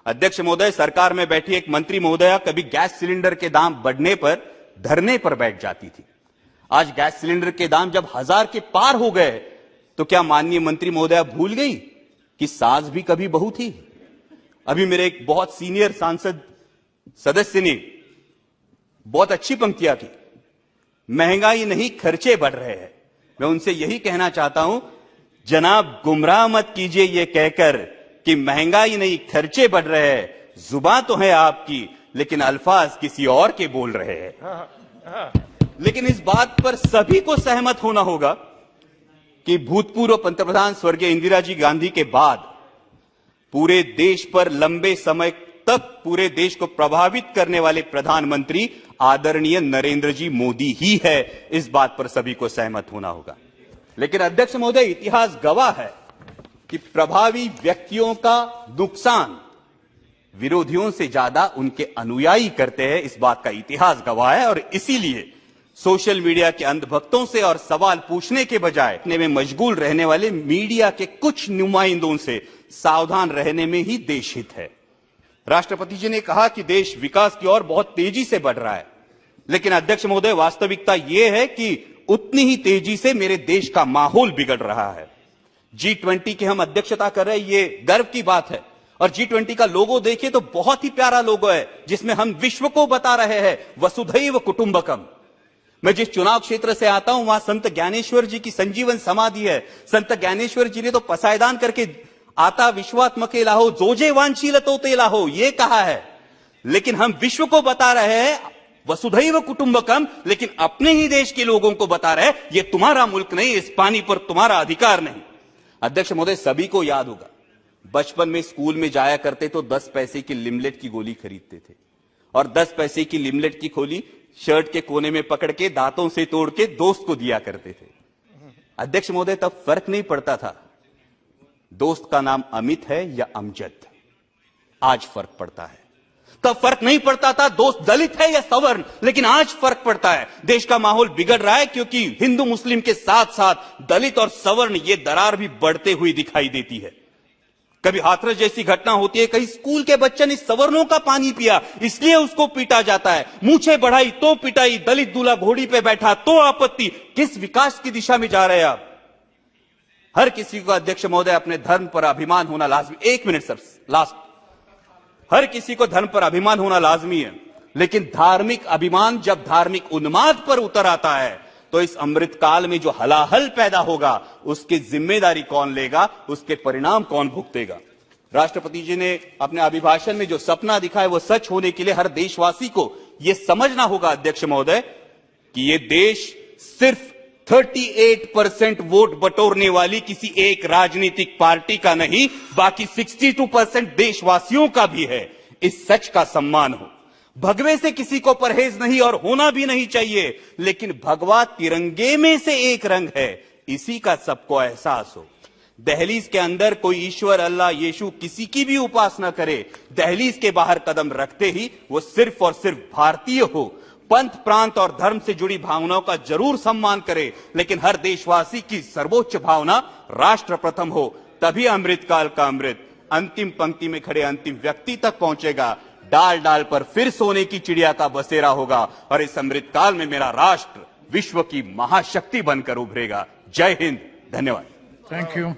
अध्यक्ष महोदय, सरकार में बैठी एक मंत्री महोदया कभी गैस सिलेंडर के दाम बढ़ने पर धरने पर बैठ जाती थी। आज गैस सिलेंडर के दाम जब 1000 के पार हो गए तो क्या माननीय मंत्री महोदया भूल गई कि सास भी कभी बहू थी? अभी मेरे एक बहुत सीनियर सांसद सदस्य ने बहुत अच्छी पंक्तियां की, महंगाई नहीं खर्चे बढ़ रहे हैं। मैं उनसे यही कहना चाहता हूं, जनाब गुमराह मत कीजिए ये कहकर कि महंगाई नहीं खर्चे बढ़ रहे हैं। जुबान तो है आपकी, लेकिन अल्फाज किसी और के बोल रहे हैं। लेकिन इस बात पर सभी को सहमत होना होगा कि भूतपूर्व पंतप्रधान स्वर्गीय इंदिरा जी गांधी के बाद पूरे देश पर लंबे समय तक पूरे देश को प्रभावित करने वाले प्रधानमंत्री आदरणीय नरेंद्र जी मोदी ही है। इस बात पर सभी को सहमत होना होगा। लेकिन अध्यक्ष महोदय, इतिहास गवाह है कि प्रभावी व्यक्तियों का नुकसान विरोधियों से ज्यादा उनके अनुयायी करते हैं। इस बात का इतिहास गवाह है और इसीलिए सोशल मीडिया के अंधभक्तों से और सवाल पूछने के बजाय अपने में मशगूल रहने वाले मीडिया के कुछ नुमाइंदों से सावधान रहने में ही देश हित है। राष्ट्रपति जी ने कहा कि देश विकास की ओर बहुत तेजी से बढ़ रहा है, लेकिन अध्यक्ष महोदय, वास्तविकता यह है कि उतनी ही तेजी से मेरे देश का माहौल बिगड़ रहा है। G20 की हम अध्यक्षता कर रहे हैं, ये गर्व की बात है। और G20 का लोगो देखिए तो बहुत ही प्यारा लोगो है, जिसमें हम विश्व को बता रहे हैं वसुधैव कुटुंबकम। मैं जिस चुनाव क्षेत्र से आता हूं वहां संत ज्ञानेश्वर जी की संजीवन समाधि है। संत ज्ञानेश्वर जी ने तो पसायदान करके आता विश्वात्मके लाहो जोजे वांछीलतो ते लाहो ये कहा है, लेकिन हम विश्व को बता रहे हैं वसुधैव कुटुंबकम, लेकिन अपने ही देश के लोगों को बता रहे हैं ये तुम्हारा मुल्क नहीं, इस पानी पर तुम्हारा अधिकार नहीं। अध्यक्ष महोदय, सभी को याद होगा, बचपन में स्कूल में जाया करते तो 10 पैसे की लिमलेट की गोली खरीदते थे और 10 पैसे की लिमलेट की गोली शर्ट के कोने में पकड़ के दांतों से तोड़ के दोस्त को दिया करते थे। अध्यक्ष महोदय, तब फर्क नहीं पड़ता था दोस्त का नाम अमित है या अमजद। आज फर्क पड़ता है। तब फर्क नहीं पड़ता था दोस्त दलित है या सवर्ण, लेकिन आज फर्क पड़ता है। देश का माहौल बिगड़ रहा है क्योंकि हिंदू मुस्लिम के साथ साथ दलित और सवर्ण ये दरार भी बढ़ते हुई दिखाई देती है। कभी हाथरस जैसी घटना होती है, कहीं स्कूल के बच्चे ने सवर्णों का पानी पिया इसलिए उसको पीटा जाता है, मूछें बढ़ाई तो पिटाई, दलित दूल्हा घोड़ी पे बैठा तो आपत्ति। किस विकास की दिशा में जा रहे हैं आप? हर किसी को अध्यक्ष महोदय अपने धर्म पर अभिमान होना लाजमी। 1 मिनट सर, लास्ट। हर किसी को धर्म पर अभिमान होना लाजमी है, लेकिन धार्मिक अभिमान जब धार्मिक उन्माद पर उतर आता है तो इस अमृत काल में जो हलाहल पैदा होगा उसकी जिम्मेदारी कौन लेगा, उसके परिणाम कौन भुगतेगा? राष्ट्रपति जी ने अपने अभिभाषण में जो सपना दिखाया वो सच होने के लिए हर देशवासी को यह समझना होगा अध्यक्ष महोदय कि यह देश सिर्फ 38% वोट बटोरने वाली किसी एक राजनीतिक पार्टी का नहीं, बाकी 62% देशवासियों का भी है। इस सच का सम्मान हो। भगवे से किसी को परहेज नहीं और होना भी नहीं चाहिए, लेकिन भगवा तिरंगे में से एक रंग है, इसी का सबको एहसास हो। दहलीज के अंदर कोई ईश्वर, अल्लाह, यीशु किसी की भी उपासना करे, दहलीज के बाहर कदम रखते ही वो सिर्फ और सिर्फ भारतीय हो। पंथ, प्रांत और धर्म से जुड़ी भावनाओं का जरूर सम्मान करे, लेकिन हर देशवासी की सर्वोच्च भावना राष्ट्र प्रथम हो। तभी अमृतकाल का अमृत अंतिम पंक्ति में खड़े अंतिम व्यक्ति तक पहुंचेगा। डाल डाल पर फिर सोने की चिड़िया का बसेरा होगा और इस अमृतकाल में मेरा राष्ट्र विश्व की महाशक्ति बनकर उभरेगा। जय हिंद, धन्यवाद। Thank you.